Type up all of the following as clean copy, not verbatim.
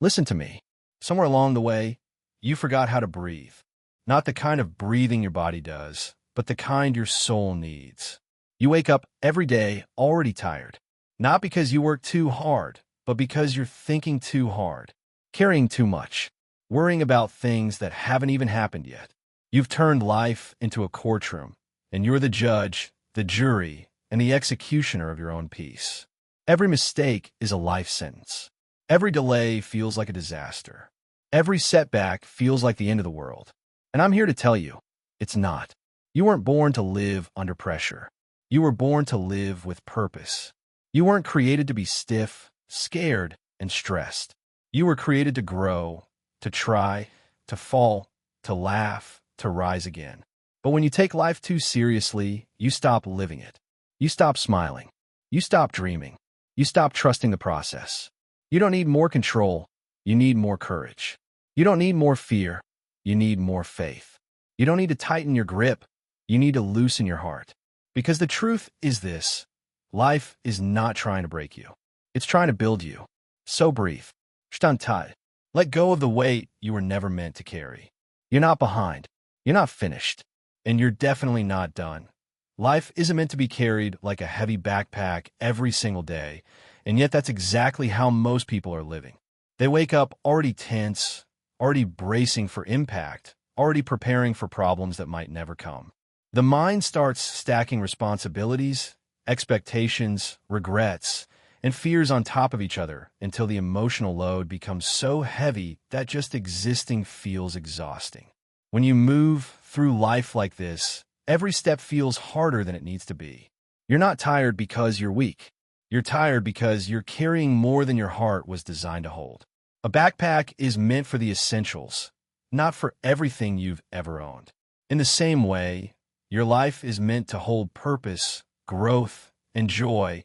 Listen to me. Somewhere along the way, you forgot how to breathe. Not the kind of breathing your body does, but the kind your soul needs. You wake up every day already tired. Not because you work too hard, but because you're thinking too hard, carrying too much, worrying about things that haven't even happened yet. You've turned life into a courtroom, and you're the judge, the jury, and the executioner of your own peace. Every mistake is a life sentence. Every delay feels like a disaster. Every setback feels like the end of the world. And I'm here to tell you, it's not. You weren't born to live under pressure. You were born to live with purpose. You weren't created to be stiff, scared, and stressed. You were created to grow, to try, to fall, to laugh, to rise again. But when you take life too seriously, you stop living it. You stop smiling. You stop dreaming. You stop trusting the process. You don't need more control. You need more courage. You don't need more fear. You need more faith. You don't need to tighten your grip. You need to loosen your heart. Because the truth is this: life is not trying to break you. It's trying to build you. So breathe. Stand tight. Let go of the weight you were never meant to carry. You're not behind. You're not finished. And you're definitely not done. Life isn't meant to be carried like a heavy backpack every single day, and yet that's exactly how most people are living. They wake up already tense, already bracing for impact, already preparing for problems that might never come. The mind starts stacking responsibilities, expectations, regrets, and fears on top of each other until the emotional load becomes so heavy that just existing feels exhausting. When you move through life like this, every step feels harder than it needs to be. You're not tired because you're weak. You're tired because you're carrying more than your heart was designed to hold. A backpack is meant for the essentials, not for everything you've ever owned. In the same way, your life is meant to hold purpose, growth, and joy,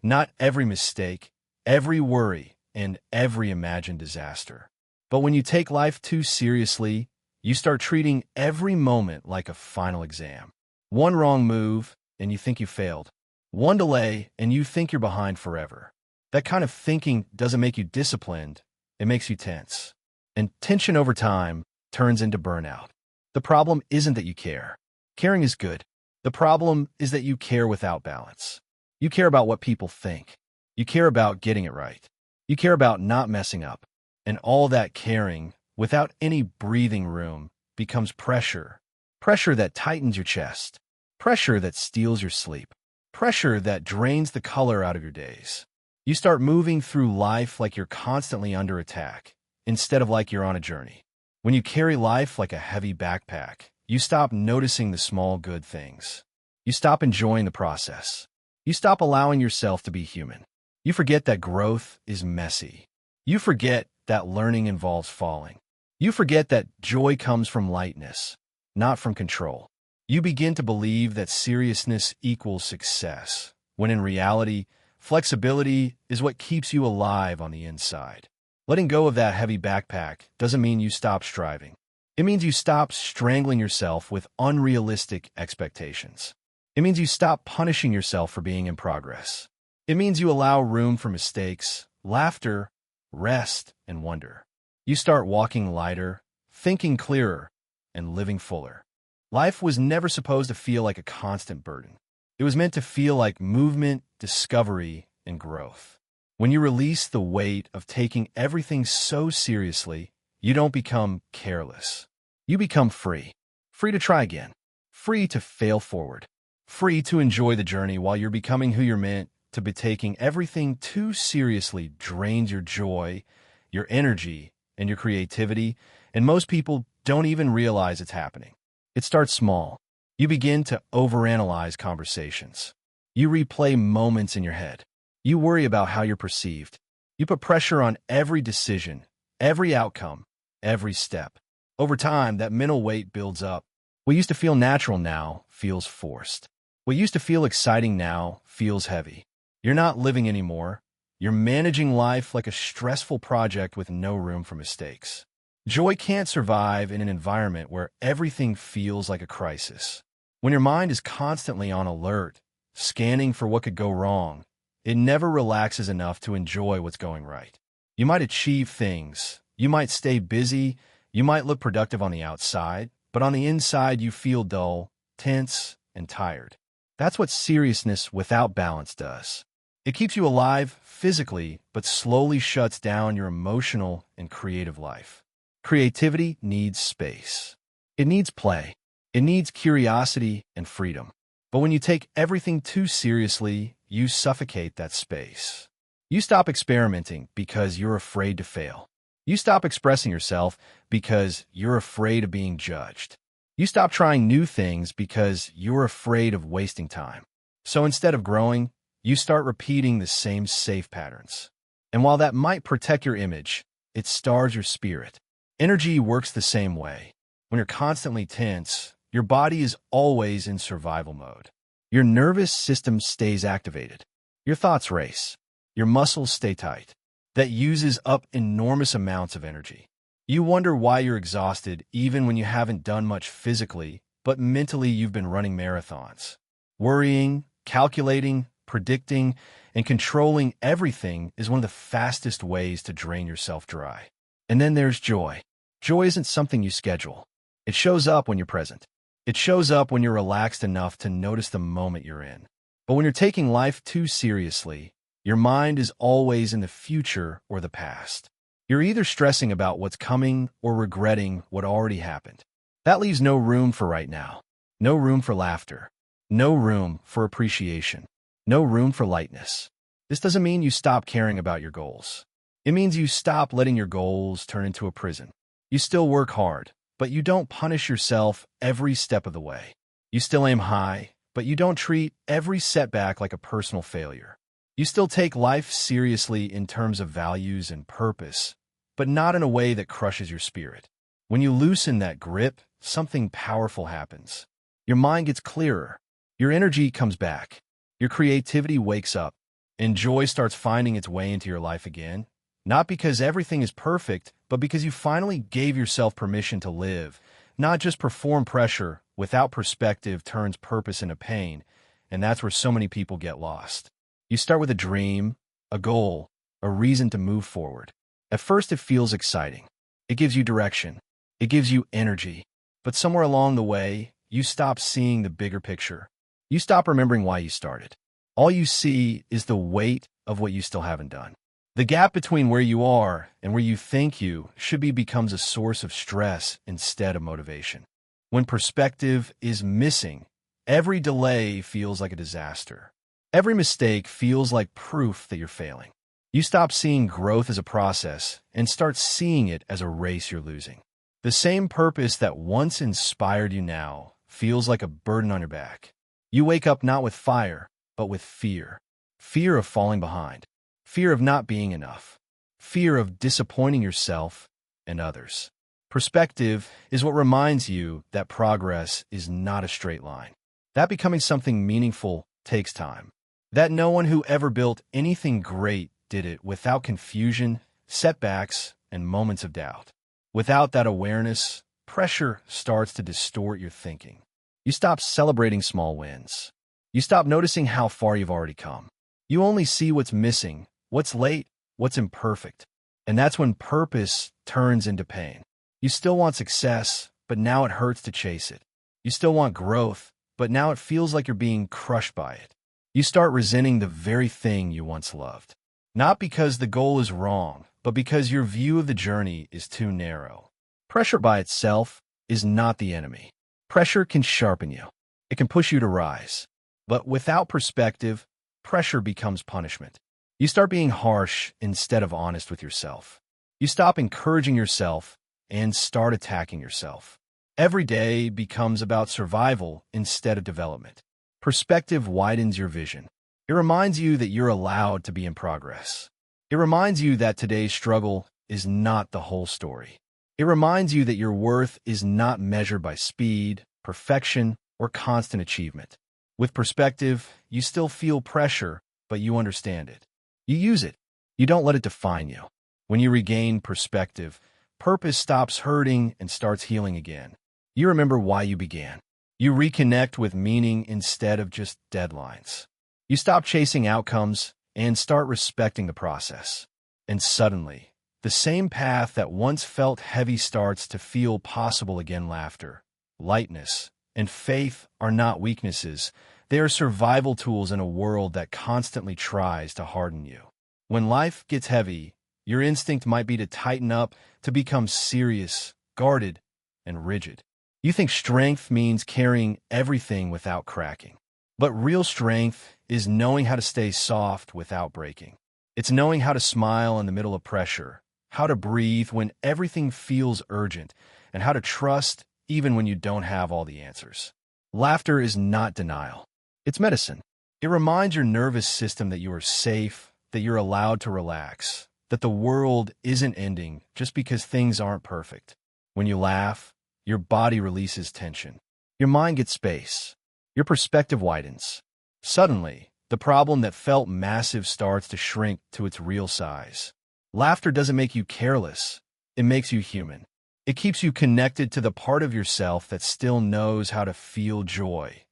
not every mistake, every worry, and every imagined disaster. But when you take life too seriously, you start treating every moment like a final exam. One wrong move, and you think you failed. One delay, and you think you're behind forever. That kind of thinking doesn't make you disciplined, it makes you tense. And tension over time turns into burnout. The problem isn't that you care. Caring is good. The problem is that you care without balance. You care about what people think. You care about getting it right. You care about not messing up. And all that caring, without any breathing room, becomes pressure. Pressure that tightens your chest. Pressure that steals your sleep. Pressure that drains the color out of your days. You start moving through life like you're constantly under attack, instead of like you're on a journey. When you carry life like a heavy backpack, you stop noticing the small good things. You stop enjoying the process. You stop allowing yourself to be human. You forget that growth is messy. You forget that learning involves falling. You forget that joy comes from lightness, not from control. You begin to believe that seriousness equals success, when in reality, flexibility is what keeps you alive on the inside. Letting go of that heavy backpack doesn't mean you stop striving. It means you stop strangling yourself with unrealistic expectations. It means you stop punishing yourself for being in progress. It means you allow room for mistakes, laughter, rest, and wonder. You start walking lighter, thinking clearer, and living fuller. Life was never supposed to feel like a constant burden. It was meant to feel like movement, discovery, and growth. When you release the weight of taking everything so seriously, you don't become careless. You become free. Free to try again. Free to fail forward. Free to enjoy the journey while you're becoming who you're meant to be. Taking everything too seriously drains your joy, your energy, and your creativity, and most people don't even realize it's happening. It starts small. You begin to overanalyze conversations. You replay moments in your head. You worry about how you're perceived. You put pressure on every decision, every outcome, every step. Over time, that mental weight builds up. What used to feel natural now feels forced. What used to feel exciting now feels heavy. You're not living anymore. You're managing life like a stressful project with no room for mistakes. Joy can't survive in an environment where everything feels like a crisis. When your mind is constantly on alert, scanning for what could go wrong, it never relaxes enough to enjoy what's going right. You might achieve things. You might stay busy. You might look productive on the outside, but on the inside you feel dull, tense, and tired. That's what seriousness without balance does. It keeps you alive physically, but slowly shuts down your emotional and creative life. Creativity needs space. It needs play. It needs curiosity and freedom. But when you take everything too seriously, you suffocate that space. You stop experimenting because you're afraid to fail. You stop expressing yourself because you're afraid of being judged. You stop trying new things because you're afraid of wasting time. So instead of growing, you start repeating the same safe patterns. And while that might protect your image, it stars your spirit. Energy works the same way. When you're constantly tense, your body is always in survival mode. Your nervous system stays activated. Your thoughts race. Your muscles stay tight. That uses up enormous amounts of energy. You wonder why you're exhausted even when you haven't done much physically, but mentally you've been running marathons. Worrying, calculating, predicting, and controlling everything is one of the fastest ways to drain yourself dry. And then there's joy. Joy isn't something you schedule. It shows up when you're present. It shows up when you're relaxed enough to notice the moment you're in. But when you're taking life too seriously, your mind is always in the future or the past. You're either stressing about what's coming or regretting what already happened. That leaves no room for right now. No room for laughter. No room for appreciation. No room for lightness. This doesn't mean you stop caring about your goals. It means you stop letting your goals turn into a prison. You still work hard, but you don't punish yourself every step of the way. You still aim high, but you don't treat every setback like a personal failure. You still take life seriously in terms of values and purpose, but not in a way that crushes your spirit. When you loosen that grip, something powerful happens. Your mind gets clearer. Your energy comes back. Your creativity wakes up, and joy starts finding its way into your life again, not because everything is perfect, but because you finally gave yourself permission to live, not just perform. Pressure without perspective turns purpose into pain, and that's where so many people get lost. You start with a dream, a goal, a reason to move forward. At first it feels exciting. It gives you direction. It gives you energy. But somewhere along the way, you stop seeing the bigger picture. You stop remembering why you started. All you see is the weight of what you still haven't done. The gap between where you are and where you think you should be becomes a source of stress instead of motivation. When perspective is missing, every delay feels like a disaster. Every mistake feels like proof that you're failing. You stop seeing growth as a process and start seeing it as a race you're losing. The same purpose that once inspired you now feels like a burden on your back. You wake up not with fire, but with fear. Fear of falling behind. Fear of not being enough. Fear of disappointing yourself and others. Perspective is what reminds you that progress is not a straight line. That becoming something meaningful takes time. That no one who ever built anything great did it without confusion, setbacks, and moments of doubt. Without that awareness, pressure starts to distort your thinking. You stop celebrating small wins. You stop noticing how far you've already come. You only see what's missing, what's late, what's imperfect. And that's when purpose turns into pain. You still want success, but now it hurts to chase it. You still want growth, but now it feels like you're being crushed by it. You start resenting the very thing you once loved. Not because the goal is wrong, but because your view of the journey is too narrow. Pressure by itself is not the enemy. Pressure can sharpen you. It can push you to rise. But without perspective, pressure becomes punishment. You start being harsh instead of honest with yourself. You stop encouraging yourself and start attacking yourself. Every day becomes about survival instead of development. Perspective widens your vision. It reminds you that you're allowed to be in progress. It reminds you that today's struggle is not the whole story. It reminds you that your worth is not measured by speed, perfection, or constant achievement. With perspective, you still feel pressure, but you understand it. You use it. You don't let it define you. When you regain perspective, purpose stops hurting and starts healing again. You remember why you began. You reconnect with meaning instead of just deadlines. You stop chasing outcomes and start respecting the process. And suddenly, The same path that once felt heavy starts to feel possible again. Laughter, lightness, and faith are not weaknesses. They are survival tools in a world that constantly tries to harden you. When life gets heavy, your instinct might be to tighten up, to become serious, guarded, and rigid. You think strength means carrying everything without cracking. But real strength is knowing how to stay soft without breaking. It's knowing how to smile in the middle of pressure, how to breathe when everything feels urgent, and how to trust even when you don't have all the answers. Laughter is not denial. It's medicine. It reminds your nervous system that you are safe, that you're allowed to relax, that the world isn't ending just because things aren't perfect. When you laugh, your body releases tension. Your mind gets space. Your perspective widens. Suddenly, the problem that felt massive starts to shrink to its real size. Laughter doesn't make you careless. It makes you human. It keeps you connected to the part of yourself that still knows how to feel joy,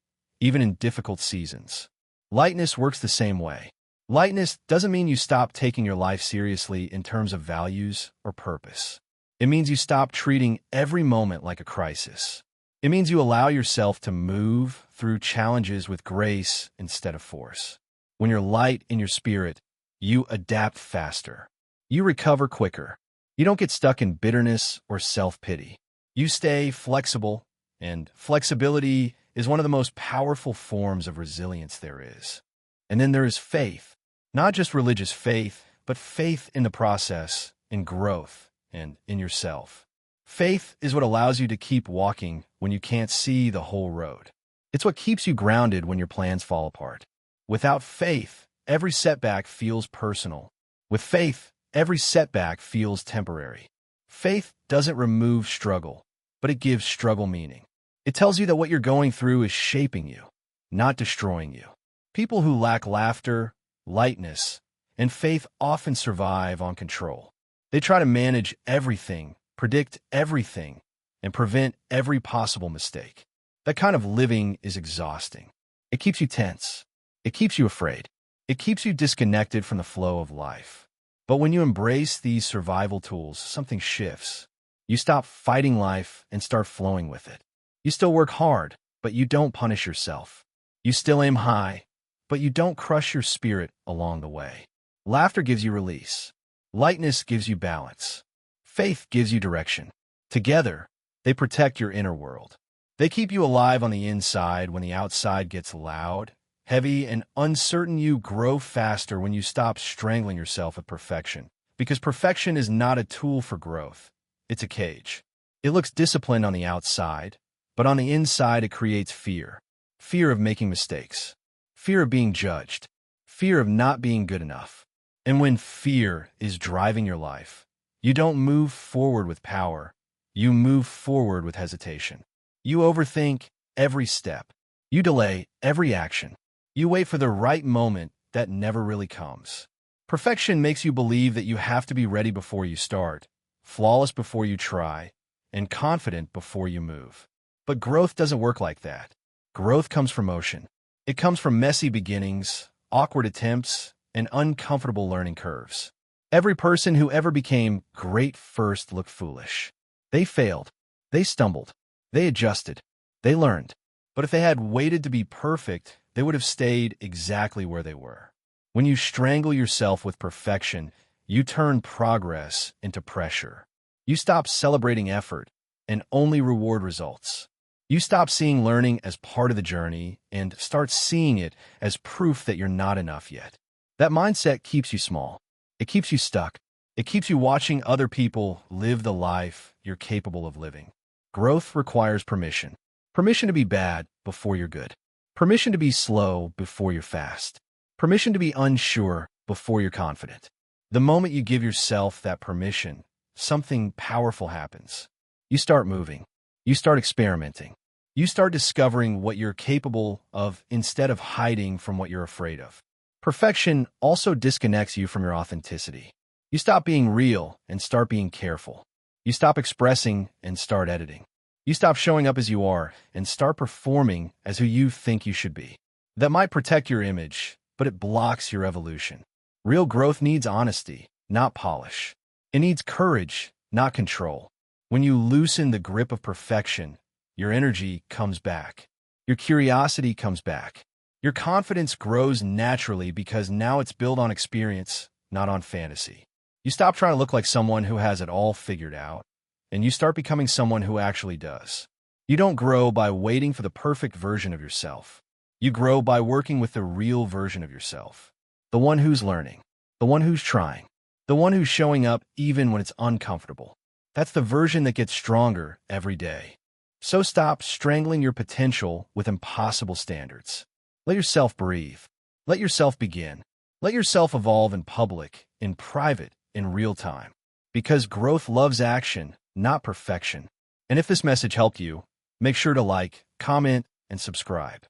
even in difficult seasons. Lightness works the same way. Lightness doesn't mean you stop taking your life seriously in terms of values or purpose. It means you stop treating every moment like a crisis. It means you allow yourself to move through challenges with grace instead of force. When you're light in your spirit, you adapt faster. You recover quicker. You don't get stuck in bitterness or self-pity. You stay flexible, and flexibility is one of the most powerful forms of resilience there is. And then there is faith. Not just religious faith, but faith in the process, in growth, and in yourself. Faith is what allows you to keep walking when you can't see the whole road. It's what keeps you grounded when your plans fall apart. Without faith, every setback feels personal. With faith, every setback feels temporary. Faith doesn't remove struggle, but it gives struggle meaning. It tells you that what you're going through is shaping you, not destroying you. People who lack laughter, lightness, and faith often survive on control. They try to manage everything, predict everything, and prevent every possible mistake. That kind of living is exhausting. It keeps you tense. It keeps you afraid. It keeps you disconnected from the flow of life. But when you embrace these survival tools, something shifts. You stop fighting life and start flowing with it. You still work hard, but you don't punish yourself. You still aim high, but you don't crush your spirit along the way. Laughter gives you release. Lightness gives you balance. Faith gives you direction. Together, they protect your inner world. They keep you alive on the inside when the outside gets loud, heavy, and uncertain. You grow faster when you stop strangling yourself at perfection. Because perfection is not a tool for growth. It's a cage. It looks disciplined on the outside, but on the inside it creates fear. Fear of making mistakes. Fear of being judged. Fear of not being good enough. And when fear is driving your life, you don't move forward with power. You move forward with hesitation. You overthink every step. You delay every action. You wait for the right moment that never really comes. Perfection makes you believe that you have to be ready before you start, flawless before you try, and confident before you move. But growth doesn't work like that. Growth comes from motion. It comes from messy beginnings, awkward attempts, and uncomfortable learning curves. Every person who ever became great first looked foolish. They failed. They stumbled. They adjusted. They learned. But if they had waited to be perfect, they would have stayed exactly where they were. When you strangle yourself with perfection, you turn progress into pressure. You stop celebrating effort and only reward results. You stop seeing learning as part of the journey and start seeing it as proof that you're not enough yet. That mindset keeps you small. It keeps you stuck. It keeps you watching other people live the life you're capable of living. Growth requires permission. Permission to be bad before you're good. Permission to be slow before you're fast. Permission to be unsure before you're confident. The moment you give yourself that permission, something powerful happens. You start moving. You start experimenting. You start discovering what you're capable of instead of hiding from what you're afraid of. Perfection also disconnects you from your authenticity. You stop being real and start being careful. You stop expressing and start editing. You stop showing up as you are and start performing as who you think you should be. That might protect your image, but it blocks your evolution. Real growth needs honesty, not polish. It needs courage, not control. When you loosen the grip of perfection, your energy comes back. Your curiosity comes back. Your confidence grows naturally because now it's built on experience, not on fantasy. You stop trying to look like someone who has it all figured out, and you start becoming someone who actually does. You don't grow by waiting for the perfect version of yourself. You grow by working with the real version of yourself. The one who's learning. The one who's trying. The one who's showing up even when it's uncomfortable. That's the version that gets stronger every day. So stop strangling your potential with impossible standards. Let yourself breathe. Let yourself begin. Let yourself evolve in public, in private, in real time. Because growth loves action, not perfection. And if this message helped you, make sure to like, comment, and subscribe.